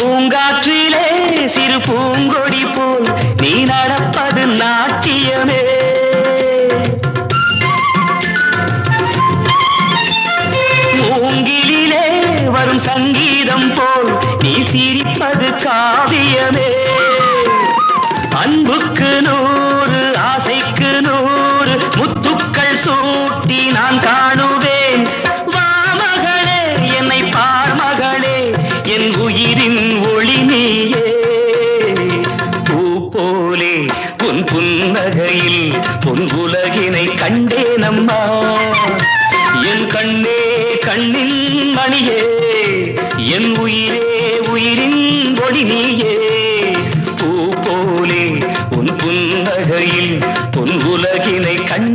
பூங்காற்றிலே சிறு பூங்கொடி போல் நீ நடப்பது நாட்டியமே. மூங்கிலே வரும் சங்கீதம் போல் நீ சிரிப்பது காவியமே. அன்புக்கு 100 ஆசைக்கு 100 முத்துக்கள் சூட்டி நான் காணுவேன். வா மகளே என்னை பார் மகளே என் உயிரின் ஒளி நீயே. பூ போலே உன் புன்னகையில் பொன் உலகினை கண்டேனம்மா. என் கண்ணே கண்ணின் மணியே என் உயிரே உயிரின் ஒளி நீயே. பூ போலே உன் புன்னகையில் பொன் உலகினை கண்டேனம்மா.